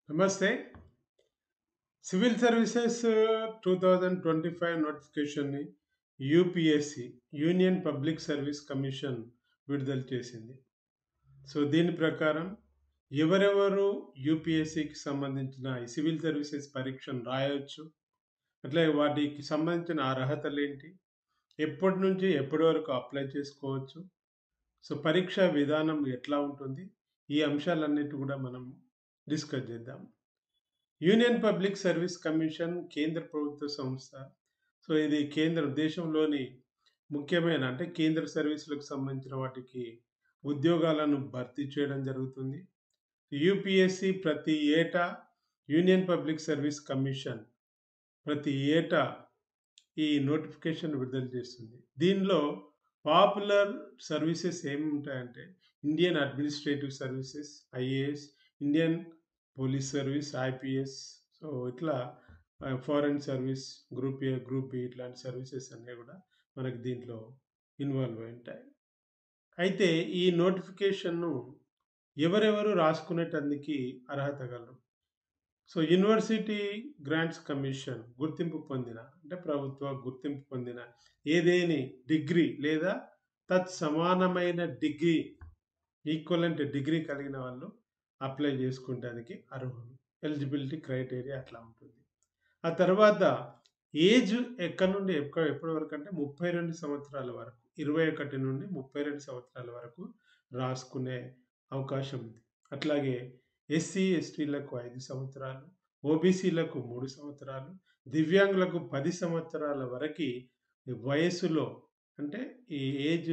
నమస్తే. Civil services 2025 నోటిఫికేషన్‌ని UPSC union public service commission విడుదల చేసింది. సో, దీని ప్రకారం ఎవరెవరు యూపీఎస్‌సికి సంబంధించిన ఈ సివిల్ సర్వీసెస్ పరీక్షను రాయొచ్చు, అట్లాగే వాటికి సంబంధించిన అర్హతలేంటి, ఎప్పటి నుంచి ఎప్పటి వరకు అప్లై చేసుకోవచ్చు, సో, పరీక్షా విధానం ఎట్లా ఉంటుంది, ఈ అంశాలన్నిటి కూడా మనం డిస్కస్ చేద్దాం. యూనియన్ పబ్లిక్ సర్వీస్ కమిషన్ కేంద్ర ప్రభుత్వ సంస్థ. సో, ఇది దేశంలోని ముఖ్యమైన అంటే కేంద్ర సర్వీసులకు సంబంధించిన వాటికి ఉద్యోగాలను భర్తీ చేయడం జరుగుతుంది. యూపీఎస్‌సి ప్రతి ఏటా యూనియన్ పబ్లిక్ సర్వీస్ కమిషన్ ప్రతి ఏటా ఈ నోటిఫికేషన్ విడుదల చేస్తుంది. దీనిలో పాపులర్ సర్వీసెస్ ఏముంటాయంటే Indian administrative services IAS, Indian police service IPS, so ఇట్లా foreign service group A, group B ఇట్లాంటి సర్వీసెస్ అన్నీ కూడా మనకి దీంట్లో ఇన్వాల్వ్ అయి ఉంటాయి. అయితే ఈ నోటిఫికేషన్‌ను ఎవరెవరు రాసుకునేటందుకు అర్హత గలరు? సో, యూనివర్సిటీ గ్రాంట్స్ కమిషన్ గుర్తింపు పొందిన అంటే ప్రభుత్వ గుర్తింపు పొందిన ఏదేని డిగ్రీ లేదా తత్సమానమైన డిగ్రీ ఈక్వలెంట్ డిగ్రీ కలిగిన వాళ్ళు అప్లై చేసుకుంటానికి అర్హులు. ఎలిజిబిలిటీ క్రైటీరియా అట్లా ఉంటుంది. ఆ తర్వాత ఏజ్ ఎక్కడి నుండి ఎప్పటి వరకు అంటే 32 సంవత్సరాల వరకు 21 నుండి 32 సంవత్సరాల వరకు రాసుకునే అవకాశం ఉంది. అట్లాగే ఎస్సీ, ఎస్టీలకు 5 సంవత్సరాలు, ఓబీసీలకు 3 సంవత్సరాలు, దివ్యాంగులకు 10 సంవత్సరాల వరకి వయస్సులో అంటే ఈ ఏజ్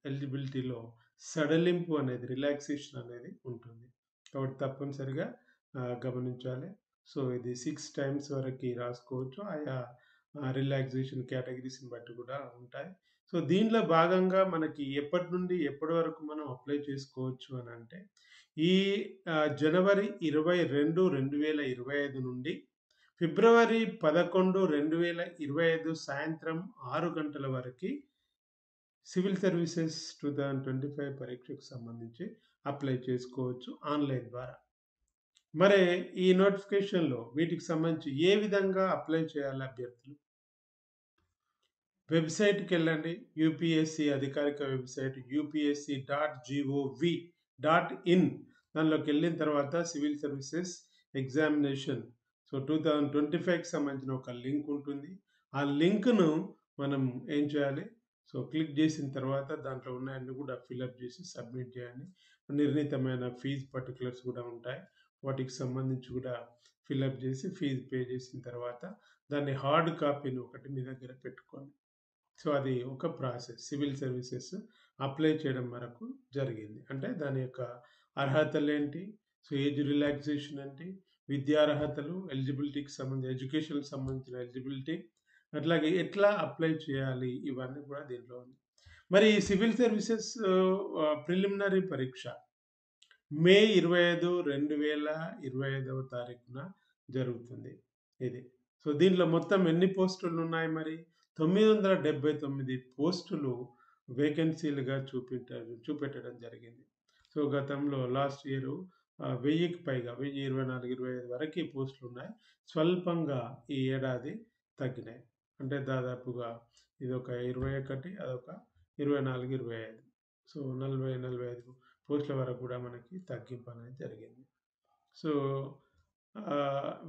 ఎలిజిబిలిటీలో సడలింపు అనేది రిలాక్సేషన్ అనేది ఉంటుంది. కాబట్టి తప్పనిసరిగా గమనించాలి. సో, ఇది 6 టైమ్స్ వరకి రాసుకోవచ్చు. ఆయా రిలాక్సేషన్ కేటగరీస్‌ని బట్టి కూడా ఉంటాయి. సో, దీనిలో భాగంగా మనకి ఎప్పటి నుండి ఎప్పటి వరకు మనం అప్లై చేసుకోవచ్చు అనంటే, ఈ జనవరి 22, 2025 నుండి ఫిబ్రవరి 11, 2025 సాయంత్రం 6 గంటల వరకి సివిల్ సర్వీసెస్ 2025 పరీక్షకు సంబంధించి అప్లై చేసుకోవచ్చు ఆన్‌లైన్ ద్వారా. మరి ఈ నోటిఫికేషన్‌లో వీటికి సంబంధించి ఏ విధంగా అప్లై చేయాలి అభ్యర్థులు? వెబ్‌సైట్‌కెళ్ళండి. యూపీఎస్‌సి అధికారిక వెబ్‌సైట్ upsc.gov.in దానిలోకెళ్ళిన తర్వాత సివిల్ సర్వీసెస్ ఎగ్జామినేషన్ సో, 2025కి సంబంధించిన ఒక లింక్ ఉంటుంది. ఆ లింక్‌ను మనం ఏం చేయాలి? సో, క్లిక్ చేసిన తర్వాత దాంట్లో ఉన్నయన్నీ కూడా ఫిలప్ చేసి సబ్మిట్ చేయండి. నిర్ణీతమైన ఫీజ్ పర్టిక్యులర్స్ కూడా ఉంటాయి. వాటికి సంబంధించి కూడా ఫిలప్ చేసి ఫీజ్ పే చేసిన తర్వాత దాన్ని హార్డ్ కాపీని ఒకటి మీ దగ్గర పెట్టుకోండి. సో, అది ఒక ప్రాసెస్. సివిల్ సర్వీసెస్ అప్లై చేయడం వరకు జరిగింది. అంటే దాని యొక్క అర్హతలేంటి? సో, ఏజ్ రిలాక్సేషన్ ఏంటి? విద్యార్హతలు, ఎలిజిబిలిటీకి సంబంధించి ఎడ్యుకేషన్‌కి సంబంధించిన ఎలిజిబిలిటీ, అట్లాగే ఎట్లా అప్లై చేయాలి? ఇవన్నీ కూడా దీంట్లో ఉంది. మరి ఈ సివిల్ సర్వీసెస్ ప్రిలిమినరీ పరీక్ష మే 25, 2025వ తారీఖున జరుగుతుంది ఇది. సో, దీంట్లో మొత్తం ఎన్ని పోస్టులున్నాయి మరి? 979 పోస్టులు వేకెన్సీలుగా చూపెట్టడం జరిగింది. సో, గతంలో లాస్ట్ ఇయరు 1000కి పైగా 1024, 25 వరకి పోస్టులున్నాయి. స్వల్పంగా ఈ ఏడాది తగ్గినాయి. అంటే దాదాపుగా ఇదొక 21, అదొక 24, 25. సో, 40, 45 పోస్టుల వరకు కూడా మనకి తగ్గింపు అనేది జరిగింది. సో,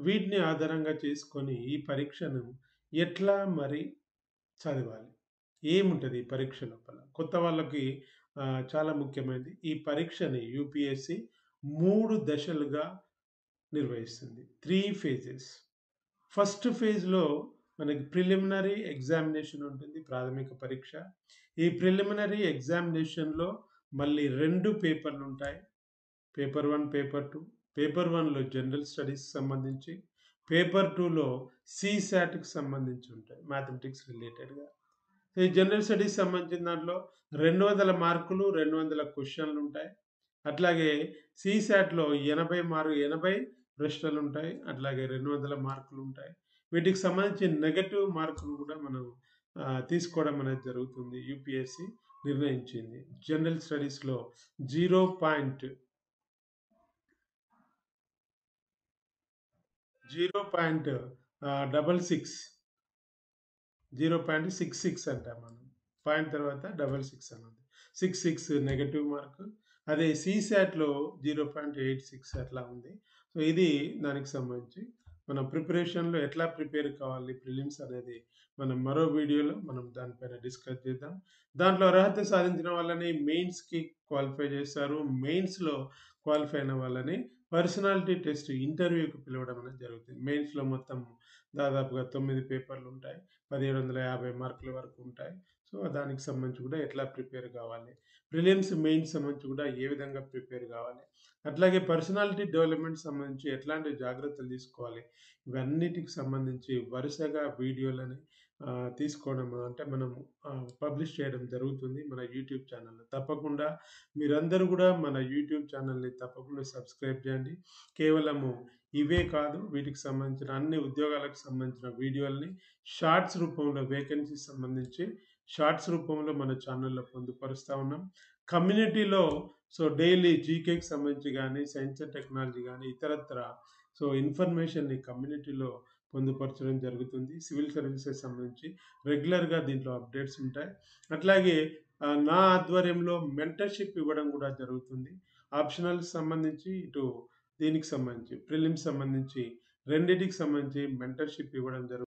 వీటిని ఆధారంగా చేసుకొని ఈ పరీక్షను ఎట్లా మరి చదవాలి? ఏముంటది ఈ పరీక్ష లోపల? కొత్త వాళ్ళకి చాలా ముఖ్యమైనది. ఈ పరీక్షని యూపీఎస్‌సి 3 దశలుగా నిర్వహిస్తుంది. 3 ఫేజెస్. ఫస్ట్ ఫేజ్‌లో మనకి ప్రిలిమినరీ ఎగ్జామినేషన్ ఉంటుంది. ప్రాథమిక పరీక్ష. ఈ ప్రిలిమినరీ ఎగ్జామినేషన్‌లో మళ్ళీ 2 పేపర్‌లుంటాయి. Paper 1, paper 2. పేపర్ 1లో జనరల్ స్టడీస్‌కి సంబంధించి, పేపర్ 2లో సీసాట్‌కి సంబంధించి ఉంటాయి. మ్యాథమెటిక్స్ రిలేటెడ్‌గా. ఈ జనరల్ స్టడీస్ సంబంధించిన దాంట్లో 200 మార్కులు, 200 క్వెషన్‌లుంటాయి. అట్లాగే సీసాట్‌లో 80 ప్రశ్నలుంటాయి. అట్లాగే 200 మార్కులుంటాయి. వీటికి సంబంధించి నెగెటివ్ మార్కులు కూడా మనం తీసుకోవడం అనేది జరుగుతుంది. యూపీఎస్‌సి నిర్ణయించింది. జనరల్ స్టడీస్‌లో 0. 0.66 0.66 అంటాం మనం. పాయింట్ తర్వాత 66 అన్నది. 66 నెగెటివ్ మార్క్. అదే సీసాట్‌లో 0.86 అట్లా ఉంది. సో, ఇది దానికి సంబంధించి మనం ప్రిపరేషన్‌లో ఎట్లా ప్రిపేర్ కావాలి ప్రిలిమ్స్ అనేది మనం మరో వీడియోలో మనం దానిపైన డిస్కస్ చేద్దాం. దాంట్లో అర్హత సాధించిన వాళ్ళని మెయిన్స్‌కి క్వాలిఫై చేస్తారు. మెయిన్స్‌లో క్వాలిఫై అయిన వాళ్ళని పర్సనాలిటీ టెస్ట్ ఇంటర్వ్యూకి పిలవడం అనేది జరుగుతుంది. మెయిన్స్‌లో మొత్తం దాదాపుగా 9 పేపర్‌లుంటాయి. 1750 మార్కుల వరకు ఉంటాయి. సో, దానికి సంబంధించి కూడా ఎట్లా ప్రిపేర్ కావాలి. ప్రిలిమ్స్, మెయిన్స్ సంబంధించి కూడా ఏ విధంగా ప్రిపేర్ కావాలి. అట్లాగే పర్సనాలిటీ డెవలప్‌మెంట్ సంబంధించి ఎట్లాంటి జాగ్రత్తలు తీసుకోవాలి. ఇవన్నిటికి సంబంధించి వరుసగా వీడియోలని తీసుకోవడం అంటే మనం పబ్లిష్ చేయడం జరుగుతుంది మన యూట్యూబ్ ఛానల్‌లో. తప్పకుండా మీరందరూ కూడా మన యూట్యూబ్ ఛానల్‌ని తప్పకుండా సబ్స్క్రైబ్ చేయండి. కేవలము ఇవే కాదు వీటికి సంబంధించిన అన్ని ఉద్యోగాలకు సంబంధించిన వీడియోలని షార్ట్స్ రూపంలో వేకెన్సీస్ సంబంధించి షార్ట్స్ రూపంలో మన ఛానల్‌లో పొందుపరుస్తా ఉన్నాం. కమ్యూనిటీలో సో, డైలీ జీకేకి సంబంధించి గానీ, సైన్స్ అండ్ టెక్నాలజీ గానీ, ఇతరత్రా సో, ఇన్ఫర్మేషన్‌ని కమ్యూనిటీలో పొందుపరచడం జరుగుతుంది. సివిల్ సర్వీసెస్ సంబంధించి రెగ్యులర్‌గా దీంట్లో అప్డేట్స్ ఉంటాయి. అట్లాగే నా ఆధ్వర్యంలో మెంటర్‌షిప్ ఇవ్వడం కూడా జరుగుతుంది. ఆప్షనల్స్ సంబంధించి ఇటు దీనికి సంబంధించి ప్రిలిమ్స్ సంబంధించి రెండిటికి సంబంధించి మెంటర్‌షిప్ ఇవ్వడం జరుగుతుంది.